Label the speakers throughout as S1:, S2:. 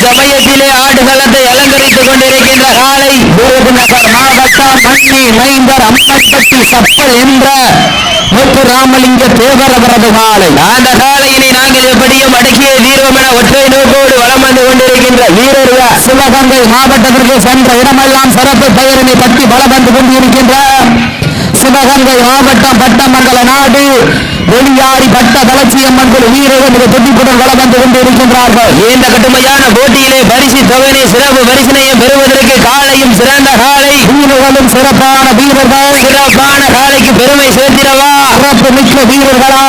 S1: சமயத்திலே ஆடுகளத்தை அலங்கரித்துக் கொண்டிருக்கின்ற காலை விருதுநகர் மாவட்டம் மண்ணி மைந்தர் அம்மன்பட்டி சப்பல் என்ற முத்துராமலிங்க தேவர் அவரது காலை. அந்த காலையினை நாங்கள் எப்படியும் அடக்கிய தீர்வோம் என ஒற்றை நோக்கோடு வளம் வந்து கொண்டிருக்கின்ற வீரர்கள் சிவகங்கை மாவட்டத்திற்கு சென்ற இடமெல்லாம் சிறப்பு பெயரினை பற்றி வளம் வந்து கொண்டிருக்கின்ற சிவகங்கை மாவட்டம் பட்டமங்கல நாடு வெளியாடி பட்ட வளர்ச்சியம்மன் வீரர்கள் மிக துடிப்புடன் வளம் வந்து கொண்டிருக்கின்றார்கள். இந்த கடுமையான போட்டியிலே பரிசு தொகையை சிறப்பு பரிசனையும் பெறுவதற்கு காலையும் சிறந்த காலை, வீரர்களும் சிறப்பான வீரர்கள், சிறப்பான காலைக்கு பெருமை சேர்த்திடவா, சிறப்பு மிக்க வீரர்களா,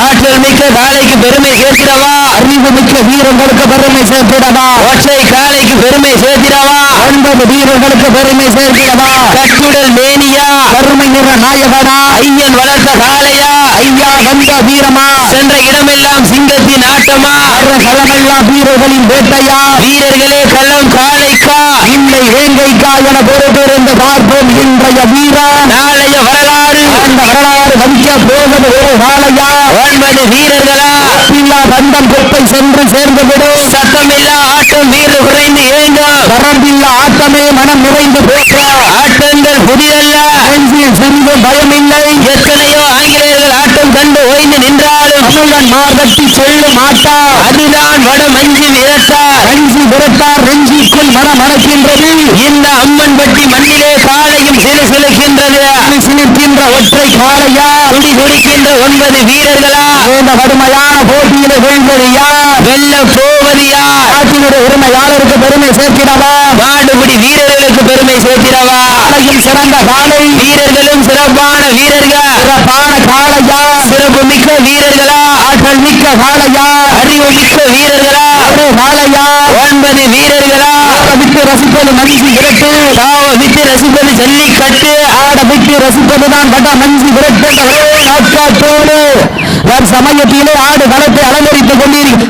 S1: ஆற்றல் மிக்க காலைக்கு பெருமை சேர்த்திடவா, அறிவு மிக்க வீரர்களுக்கு பெருமை சேர்த்திடவா, ஒற்றை காலைக்கு பெருமை சேர்த்திடவா, 9 வீரர்களுக்கு பெருமை சேர்த்திடவா, கட்டுடல் மேனியா, கருமை நிற நாயகனா, ஐயன் வளர்த்த காலையா, ஐயா வந்த வீரமா, சென்ற இடமெல்லாம் சிங்கத்தின் ஆட்டமா, களமெல்லாம் வீரர்களின் வேட்டையா, வீரர்களே களம் காலைக்கா இல்லை வேங்கைக்கா என பொறுத்திருந்து பார்ப்போம் இன்றைய வீரா நாளைய வரலாறு. அந்த வரலாறு வகிக்க போவது ஒரு காலையா 9 வீரர்களா, இல்லா பந்தம் கொப்பை சென்று சேர்ந்துவிடும், சத்தமில்லா ஆட்டம் வீரர் குறைந்து ஏங்கும், வரம்பில்லா ஆட்டமே மனம் நிறைந்து போற்ற, ஆட்டங்கள் புதியல்ல நெஞ்சில் சிறிது பயமில்லை, எத்தனையோ ஆங்கிலேயர்கள் ஆட்டம் கண்டு ஓய்ந்து நின்றாலும் தமிழன் மார்கட்டி செல்லும் ஆட்டா, அதுதான் வட மஞ்சி விரட்டா, ரஞ்சி விரட்டார் நெஞ்சிக்குள் மனம் மணக்கின்றது, இந்த அம்மன்பட்டி மண்ணிலே காலையும் சிலுசிலுக்கின்றது, சிலுக்கின்ற ஒற்றை காலையா, துடி துடிக்கின்ற 9 வீரர்களா, இந்த கடுமையான போட்டியிலே வெல்வது யார், வெல்ல போவது யார், நாட்டினுடைய உரிமையாளருக்கு பெருமை சேர்க்கிறவா, நாடுபடி வீரர்களுக்கு பெருமை சேர்க்கிறவா, காலையும் சிறந்த காலை, வீரர்களும் சிறப்பான வீரர்கள், சிறப்பான காலையா, சிறப்பு மிக்க வீரர்களா, ஆற்றல் மிக்க காலையா, அறிவு மிக்க வீரர்களா, ஒரு காலையா, 9 வீரர்களா, விட்டு ரசிப்பது மஞ்சி விரட்டு, விட்டு ரசிப்பது ஜல்லிக்கட்டு, ஆட விட்டு ரசிப்பதுதான் பட்ட மஞ்சி விரட்டு நாட்காட்டோடு சமயத்திலே ஆடு களத்தை அலங்கரித்துக் கொண்டிருக்கிறது.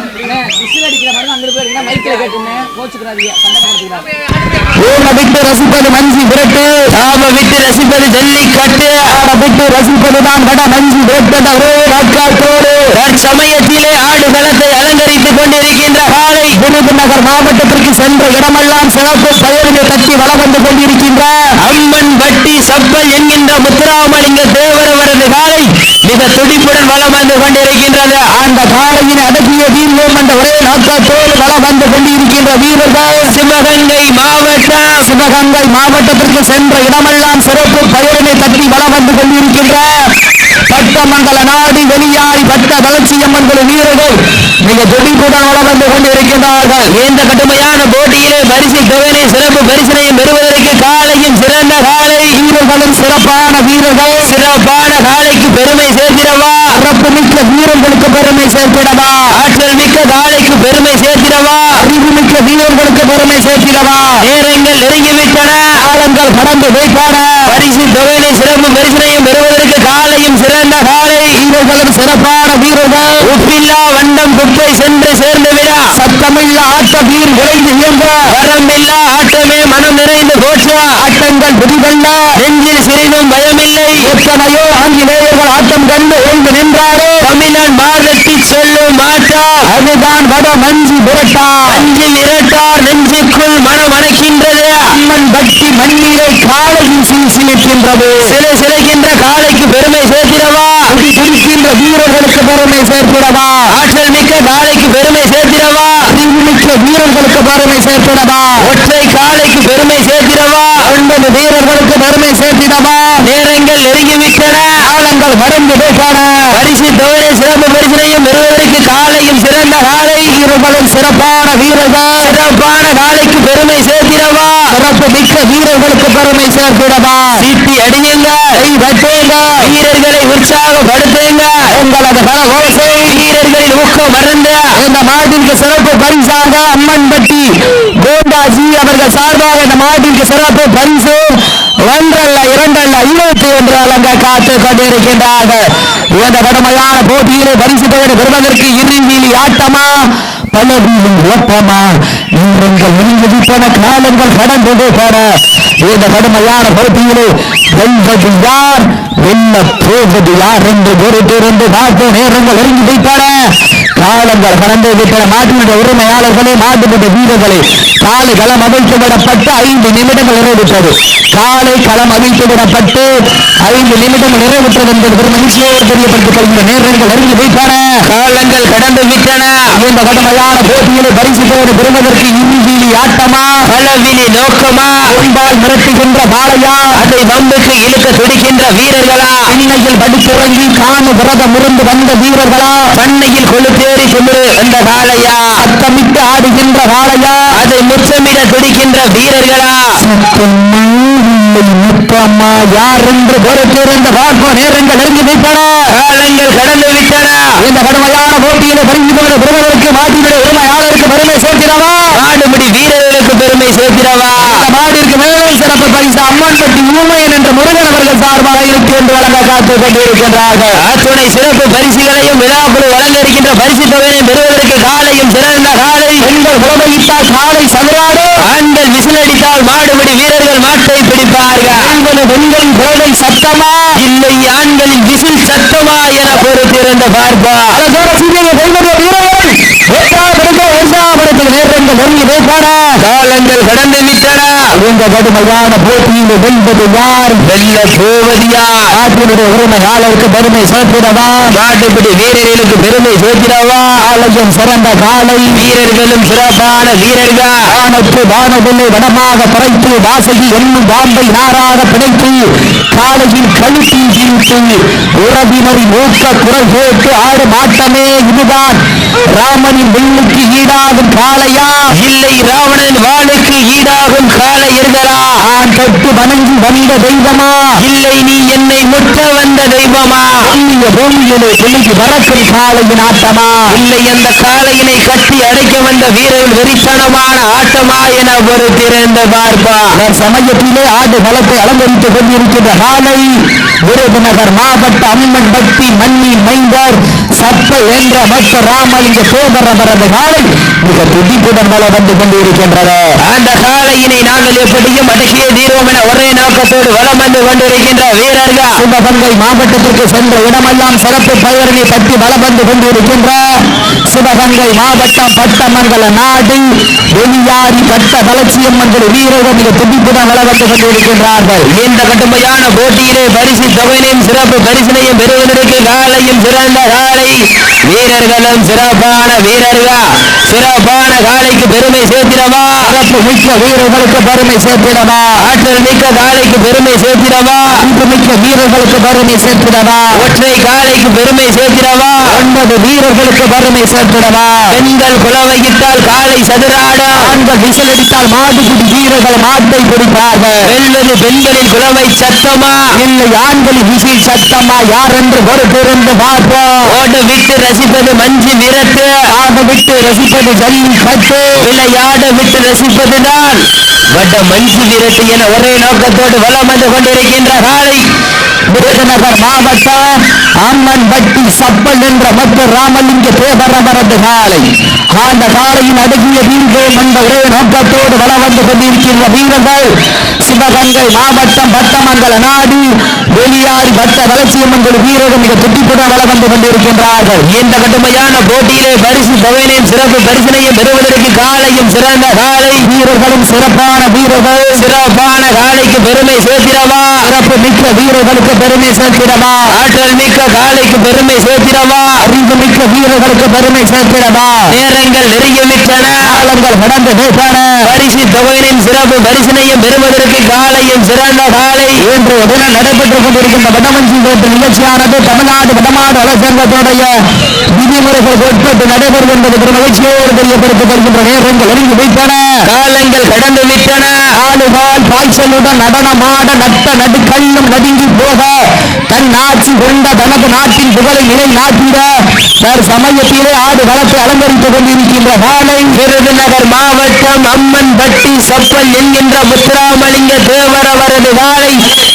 S1: விட்டு ரசிப்பது மஞ்சி விரட்டு, விட்டு ரசிப்பது ஜல்லிக்கட்டு, ஆட விட்டு ரசிப்பதுதான் வட மஞ்சி விரட்டு நாட்காட்டோடு சமயத்திலே ஆடு களத்தை அலங்கரித்துக் கொண்டிருக்கின்ற காலை விருதுநகர் மாவட்டத்திற்கு சென்ற இடமெல்லாம் சிறப்பு பெயர்களை கட்டி வளம் வந்து கொண்டிருக்கின்ற அம்மன் வட்டி சப்பல் என்கின்ற முத்துராமலிங்க தேவர் அவரது காலை மிக துடிப்புடன் வளம் வந்து கொண்டிருக்கின்றது. அந்த காலையின் அடக்கிய வீரர்கள் என்ற ஒரே நாட்காட்டோடு வளம் வந்து கொண்டிருக்கின்ற வீரர்கள் சிவகங்கை மாவட்டத்திற்கு சென்ற இடமெல்லாம் சிறப்பு பெயர்களை கட்டி வளம் வந்து கொண்டிருக்கின்ற பட்டமங்கல நாடு வெளியாடி பட்ட வளர்ச்சியம்மன் வீரர்கள் மிக துடிப்புடன் வளம் வந்து கொண்டிருக்கின்றார்கள். இந்த கடுமையான போட்டியிலே பரிசு தொகையை சிறப்பு பரிசனையும் பெறுவதற்கு காலையும் சிறந்த காலை, வீரர்களும் சிறப்பான வீரர்கள், சிறப்பான காலைக்கு பெருமை சேர்த்திடவா, சிறப்பு மிக்க வீரர்களுக்கு பெருமை சேர்த்திடவா, ஆற்றல் மிக்க காலைக்கு பெருமை சேர்த்திடவா, அறிவு மிக்க வீரர்களுக்கு பெருமை சேர்த்திடவா, நேரங்கள் நெருங்கிவிட்டன, காலங்கள் கடந்து வைப்பான, பரிசு தொகையை சிறப்பு பரிசனையும் பெறுவதற்கு காலையும் சிறந்த காலை, வீரர்களும் சிறப்பான வீரர்கள், உப்பில்லா வண்டம் குப்பை சென்று சேர்ந்துவிட, சத்தமில்லா ஆட்ட வீர் விரைந்து இயங்க, வரம்பில்லா ஆட்டமே மனம் நிறைந்து போற்ற, ஆட்டங்கள் புதிதல்ல நெஞ்சில் சிறிதும் பயமில்லை, எத்தனையோ ஆங்கிலேயர்கள் ஆட்டம் கண்டு ஓய்ந்து நின்றாரே தமிழன் மாதத்தி சொல்லும் மாட்டா, அதுதான் வட மஞ்சி விரட்டா, மஞ்சி விரட்டார் நெஞ்சுக்குள் மனம் அணைக்கின்றது, அம்மன் பக்தி மண்ணிலை காலையும் சிலிக்கின்றது, சிலை சிலைக்கின்ற காலைக்கு பெருமை சேர்த்திடவா, துடிக்கின்ற வீரர்களுக்கு பெருமை சேர்த்திடவா, ஆற்றல் மிக்க காலைக்கு பெருமை சேர்த்திடவா, அறிவு மிக்க வீரர்களுக்கு பெருமை சேர்த்திடவா, ஒற்றை காலைக்கு பெருமை சேர்த்திடவா, 9 வீரர்களுக்கு பெருமை சேர்த்திடவா, நேரங்கள் நெருங்கிவிட்டன, காலங்கள் கடந்து போட்டன, பரிசு தொகையை சிறப்பு பரிசனையும் பெறுவதற்கு காலையும் சிறந்த காலை, வீரர்களும் சிறப்பான வீரர்கள், சிறப்பான காலைக்கு பெருமை சேர்த்திடவா, சிறப்பு மிக்க வீரர்களுக்கு பெருமை சேர்த்திடவா, சீட்டி அடியுங்க, கை தட்டுங்க, வீரர்களை உற்சாகப்படுத்துங்க, உங்களது பல ஓசை வீரர்களின் ஊக்கம் மறந்து இந்த மாட்டிற்கு சிறப்பு பரிசாக அம்மன்பட்டி கோண்டாஜி அவர்கள் சார்பாக இந்த மாட்டிற்கு சிறப்பு பரிசு 1 அல்ல 2 அல்ல 21 அலங்க காத்து கொண்டிருக்கின்றார்கள். இந்த கடுமையான போட்டியிலே பரிசு தொகை பெறுவதற்கு இறுதியில் ஆட்டமா பலவீனம் ஓட்டமா நீங்கள் விரிவிப்பன காலங்கள் கடந்து போன இந்த கடுமையான போட்டியிலே வெல்வது யார், வெல்ல போவது யார் என்று பொறுத்திருந்து பார்ப்போம். நேரங்கள் இறங்கி வைத்தன, காலங்கள் கடந்து விட்டன. மாட்டுமன்ற உரிமையாளர்களே, மாட்டுமன்ற வீரர்களே, காலை களம் அமைத்து விடப்பட்டு 5 நிமிடங்கள் நிறைவுற்றது. காலை களம் அமைத்து விடப்பட்டு 5 நிமிடங்கள் நிறைவுற்றது என்பது மகிழ்ச்சியோடு தெரியப்படுத்திக் கொள்கிற நேரங்கள் இறங்கி வைத்தன, காலங்கள் கடந்து விட்டன. இந்த கடுமையான போட்டிகளை பரிசுத்தோடு பெறுவதற்கு இறுதி ஆட்டமா, பலவினி நோக்கமா, முன்பால் மிரட்டுகின்ற பாலையா, அதை வம்புக்கு இழுக்க துடிக்கின்ற வீரர்களா, பண்ணையில் படித்துறங்கி காணு விரதம் இருந்து வந்த வீரர்களா, பண்ணையில் கொழுத்தேறி குமிறு வந்த காளையா, அத்தமிட்டு ஆடுகின்ற காளையா, அதை முச்சமிட துடிக்கின்ற வீரர்களா, முத்தம்மா யார் என்று பொறுத்திருந்த பார்ப்போம். நேரங்கள் நெருங்கி விட்டன, காலங்கள் கடந்து விட்டன. இந்த கடுமையான போட்டியில பரிசுத்தோடு பெறுவதற்கு மாட்டினுடைய உரிமையாளருக்கு பெருமை சேர்க்கிறவா, மாடுபிடி வீரர்களுக்கு பெருமை சேர்க்கிறவா, மாடிற்கு மேலும் சிறப்பு பரிசு அம்மன்பட்டி ஊமையன் என்ற முருகன் அவர்கள் சார்பாக இருக்கு என்று வழங்க காத்துக் கொண்டிருக்கின்றார்கள். அத்துணை சிறப்பு பரிசுகளையும் விழாக்குழு வழங்க இருக்கின்ற பரிசு தொகையை பெறுவதற்கு காலையும் சிறந்த காலை, பெண்கள் புலமையிட்டால் காலை சதுராடு, ஆண்கள் விசிலடித்தால் மாடுபிடி வீரர்கள் மாட்டை பிடிப்பார்கள். பெண்களின் புலமை சத்தமா இல்லை ஆண்களின் விசில் சத்தமா என பொறுத்திருந்த பார்ப்பா. காலங்கள் கடந்து விட்டன. இந்த கடுமையான போட்டியில் வெல்வது யார், வெல்ல போவது யார், ஆற்றினுடைய உரிமையாளருக்கு பெருமை சேர்த்திடவா, நாட்டுப்படி வீரர்களுக்கு பெருமை சேர்த்திடவா, ஆலயம் சிறந்த காலை, வீரர்களும் சிறப்பான வீரர்கள், ஆனத்து வானவில்லை வனமாக பறைத்து வாசகி என்னும் பாம்பை நாராக பிணைத்து காலையில் கழுத்தில் வீழ்த்து உறவினரின் ஊக்க குரல் கேட்டு ஆடும் ஆட்டமே இதுதான். ராமனின் வில்லுக்கு ஈடாகும் காளையா, இல்லை ராவணன் வாளுக்கு ஈடாகும் காளை இருந்தரா, ஆண் தொட்டு வணங்கி வந்த தெய்வமா, இல்லை நீ என்னை முற்ற வந்த தெய்வமா, பூமியிலே செலுத்தி வரக்கும் காளையின் ஆட்டமா, இல்லை அந்த காளையினை கட்டி அடைக்க வந்த வீரர்கள் வெறித்தனமான ஆட்டமா என பொறுத்திருந்த பார்ப்பா. சமயத்திலே ஆடு களத்தை அலங்கரித்துக் கொண்டிருக்கின்ற காலை விருதுநகர் மாவட்ட அம்மன் பட்டி மண்ணின் மைந்தர் சப்பல் என்ற மற்ற ராமலிங்க சோதரவரது காலை மிக துடிப்புடன் வள வந்து கொண்டிருக்கின்றது. அந்த காலையினை நாங்கள் எப்படியும் அடக்கிய தீர்வோம் என ஒரே நோக்கத்தோடு வளம் வந்து கொண்டிருக்கின்ற வீரர்கள் சிவகங்கை மாவட்டத்திற்கு சென்ற இடமெல்லாம் சிறப்பு பெயர்களை பற்றி வளம் வந்து கொண்டிருக்கின்ற சிவகங்கை மாவட்டம் பட்டமங்கல நாடு வெளியாரி பட்ட வளர்ச்சியம்மன்கள் வீரர்கள் மிக துடிப்புடன் வளம் வந்து கொண்டிருக்கின்றார்கள். இந்த கடுமையான போட்டியிலே பரிசு தொகையினையும் சிறப்பு பரிசினையும் பெறுவதற்கு காலையும் சிறந்த காலை, வீரர்களும் சிறப்பான வீரர்கள், சிறப்பான காலைக்கு பெருமை சேர்த்திடவா, சிறப்பு மிக்க வீரர்களுக்கு பெருமை சேர்த்திடவா, ஆற்றல் மிக்க காலைக்கு பெருமை சேர்த்திடவா, அன்பு மிக்க வீரர்களுக்கு பெருமை சேர்த்திடவா, ஒற்றை காலைக்கு பெருமை சேர்த்திடவா, 9 வீரர்களுக்கு பெருமை சேர்த்திடவா, பெண்கள் குலவையிட்டால் காலை சதுராட, ஆண்கள் விசிலடித்தால் மாடுபிடி வீரர்கள் மாட்டை பிடிப்பார்கள். வெல்வது பெண்களின் குலவை சத்தமா இல்லை ஆண்களின் விசில் சத்தமா யார் என்று பொறுத்திருந்து பார்ப்போம். ஓட விட்டு ரசிப்பது மஞ்சு விரட்டு, ஆட விட்டு ரசிப்பது ஜல்லிக்கட்டு, விளையாட விட்டு ரசிப்பதுதான் வட்ட மஞ்சு விரட்டு என ஒரே நோக்கத்தோடு வளம் வந்து கொண்டிருக்கின்ற காலை விருதுநகர் மாவட்டம் அம்மன் பட்டி சப்பல் என்ற மற்ற ராமலிங்க தேவரவரது காலை. அந்த காலையின் அடங்கிய வீரர்கள் என்ற ஒரே நோக்கத்தோடு வளம் வந்து கொண்டிருக்கின்ற வீரர்கள் சிவகங்கை மாவட்டம் பட்டமங்கல நாடு வெளியாரி பட்ட வளர்ச்சியம்மன்கள் வீரர்கள் மிக துடிப்புடன் வளம் வந்து கொண்டிருக்கின்றார்கள். இந்த கடுமையான போட்டியிலே பரிசு தொகையினையும் சிறப்பு பரிசினையும் பெறுவதற்கு காலையும் சிறந்த காலை, வீரர்களும் சிறப்பான வீரர்கள், சிறப்பான காலைக்கு பெருமை சேர்த்திடவா, சிறப்பு மிக்க வீரர்களுக்கு பெருமை சேர்த்திடவா, ஆற்றல் மிக்க காலைக்கு பெருமை சேர்த்திடவா, அறிவு மிக்க வீரர்களுக்கு பெருமை சேர்த்திடவா. நேரங்கள் நெருங்கி விட்டன, காலங்கள் கடந்து விட்டன. பரிசு தொகையினையும் சிறப்பு பரிசினையும் பெறுவதற்கு காலையும் சிறந்த காலை என்று உடனே நடைபெற்றுக் கொண்டிருக்கின்ற வடமஞ்சி கோட்டு நிகழ்ச்சியானது தமிழ்நாடு வடமாடு வளர்ச்சங்கத்துடைய விதிமுறைகளுக்கு உட்பட்டு நடைபெறும் என்பது மகிழ்ச்சியோடு தெரியப்படுத்திக் கொள்கின்ற நேரங்கள் நெருங்கி விட்டன, காலங்கள் கடந்து விட்டன. ஆளுகால் பாய்ச்சலுடன் நடனமாட நட்ட நடுக்கல்லும் நடுங்கி போக தன் ஆட்சி கொண்ட தனது நாட்டின் புகழை நிலை நாட்டிட சமயத்திலே ஆடு வளத்தை அலங்கரித்துக் கொண்டிருக்கின்ற காலை விருதுநகர் மாவட்டம் அம்மன் பட்டி சப்பல் என்கின்ற முத்துராமலிங்க தேவரவரது காலை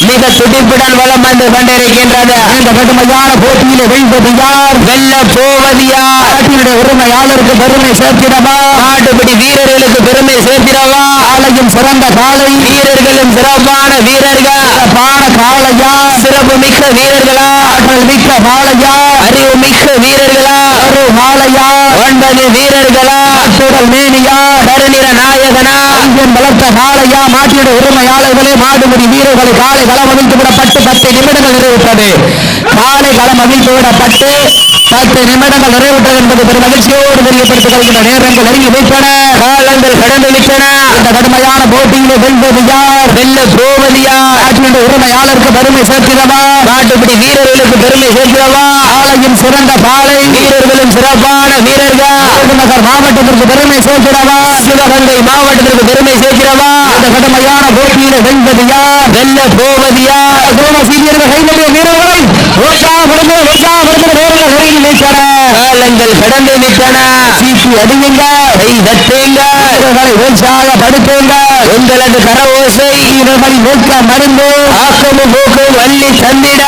S1: மிக துடிப்புடன் வளம் வந்து கொண்டிருக்கின்றது. இந்த கடுமையான போட்டியிலே வெல்வது யார், வெல்ல போவது யார், நாட்டினுடைய உரிமையாளருக்கு பெருமை சேர்த்திடவா, நாட்டுப்படி வீரர்களுக்கு பெருமை சேர்த்திடவா, ஆலயம் சிறந்த காலை, வீரர்களும் சிறப்பான வீரர்கள், சிறப்பான காலையா, சிறப்பு மிக்க வீரர்களா ஆற்றல் மிக்க மாலையா அறிவு மிக்க வீரர்களா ஒரு மாலையா 9 வீரர்களா சுடல் மேனியா கருநிற நாயகனா அஞ்சன் வளர்த்த மாலையா மாட்டியோட உரிமையாளர்களே மாடுபடி வீரர்களை காலை களம் அமைத்து விடப்பட்டு 10 நிமிடங்கள் நிறைவுற்றது. காலை களம் அமைத்து விடப்பட்டு 10 நிமிடங்கள் நிறைவுற்றது என்பது பெரும் மகிழ்ச்சியோடு தெரியப்படுத்திக் கொள்கின்ற நேரங்கள் நெருங்கி வைத்தன. காலங்கள் கடந்து விட்டன. இந்த கடுமையான போட்டியிலே வெல்வது யார் வெல்ல போவது யார் ஆட்சியுடைய உரிமையாளருக்கு பெருமை சேர்க்கிறவா நாட்டுப்படி வீரர்களுக்கு பெருமை சேர்க்கிறவா ஆலையின் சிறந்த பாலை வீரர்களும் சிறப்பான வீரர்கள் விருதுநகர் மாவட்டத்திற்கு பெருமை சேர்க்கிறவா சிவகங்கை மாவட்டத்திற்கு பெருமை சேர்க்கிறவா இந்த கடுமையான போட்டியிலே வெல்வது யார் வெல்ல போவது யார் சீனியர்கள் கைவிட வீரர்களை காலங்கள் கடந்து விட்டன. சீட்டி அடியுங்க கை தட்டுங்க உற்சாகப்படுத்துங்க உங்களது கர ஓசை இவர்கள் மூக்க மருந்து ஆக்கமும் மூக்கும் வள்ளி தந்திட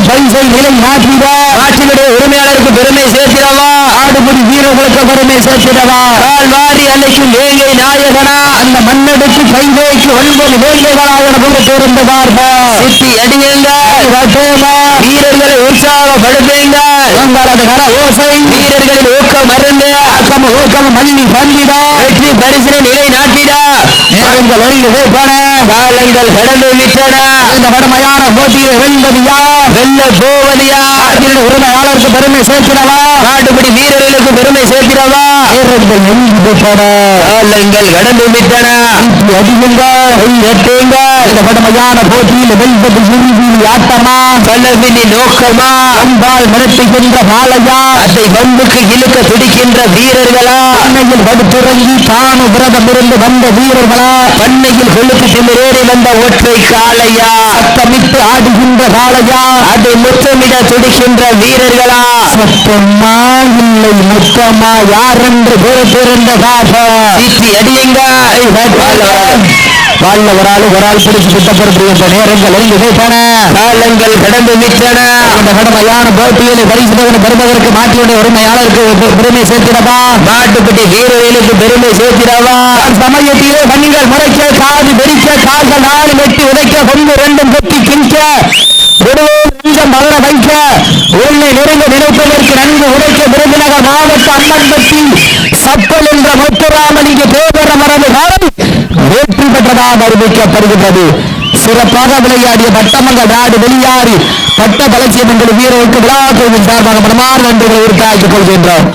S1: பரிசை நிலை மாற்றிட ஆட்சியுடைய உரிமையாளருக்கு பெருமை சேர்க்கிறவா ஆடுபடி வீரர்களுக்கு பெருமை சேர்க்கிறவா கால் வாரி அழைக்கும் ஏழை நாயகனா அந்த மண்ணெடுத்து கைவேக்கு 9 வேலைகளாக இருந்தவார்கள். சிட்டி அடியுங்க வீரர்களை உற்சாகப்படுத்துங்க உங்களது கர ஓசை வீரர்களின் ஊக்கம் மருந்து ஆக்கம் ஊக்கம் மல்லி பந்திட வெற்றி பரிசனை நிலை நாட்டிட நேரங்கள் ஒழுங்கு போன காலங்கள் கடந்து விட்டன. இந்த கடுமையான போட்டியை வெல்வது யார் வெல்ல போவது யார் உரிமையாளருக்கு பெருமை சேர்க்கிறவா நாட்டுப்படி வீரர்களுக்கு பெருமை சேர்க்கிறவா நேரங்கள் ஒழுங்கு போன காலங்கள் கடந்து விட்டன. அதிகங்க இந்த கடுமையான போட்டியில் வெல்வது ஆட்டமா கலவினி நோக்கமா அம்பால் மிரட்டுகின்ற மாலையா அதை பம்புக்கு இழுக்க துடிக்கின்ற வீரர்களா பண்ணையில் படுத்துறங்கி தானு விரதம் இருந்து வந்த வீரர்களா பண்ணையில் கொழுத்து திமிரேறி வந்த ஒற்றை காளையா சத்தமிட்டு ஆடுகின்ற காளையா அதை முத்தமிட துடிக்கின்ற வீரர்களா சத்தமா இல்லை மொத்தமா யார் என்று பொறுத்திருந்த சீட்டி அடியுங்க வாழ்ல ஒரு ஆள் பிடிச்சு திட்டப்படுத்துகின்ற நேரங்கள் போன காலங்கள் கடந்து விட்டன. இந்த கடுமையான போட்டியில் பரிசு பெறுவதற்கு மாட்டியுடைய உரிமையாளருக்கு பெருமை சேர்த்திடவா நாட்டுப்பட்டி வீரர்களுக்கு பெருமை சேர்த்திடவா சமயத்திலே கண்கள் முறைக்க காது வெடிக்க கால்கள் 4 வெட்டி உதைக்க கொண்டு 2 கொட்டி கிழிக்க நெஞ்சம் வளர வைக்க உள்ளே நெருங்க நினைப்பதற்கு நன்கு உடைக்க விருதுநகர் மாவட்ட அம்மன்பட்டி சப்பல் என்ற முத்துராமலிங்க தேவர மரபு காலம் வெற்றி பெற்றதாக அறிவிக்கப்படுகின்றது. சிறப்பாக விளையாடிய பட்டமங்க நாடு வெளியாறி பட்ட பலட்சியம் என்ற வீரருக்கு விழா கோவில் சார்பாக பிரமாண நன்றிகளை உறுத்தாக்கிக் கொள்கின்றோம்.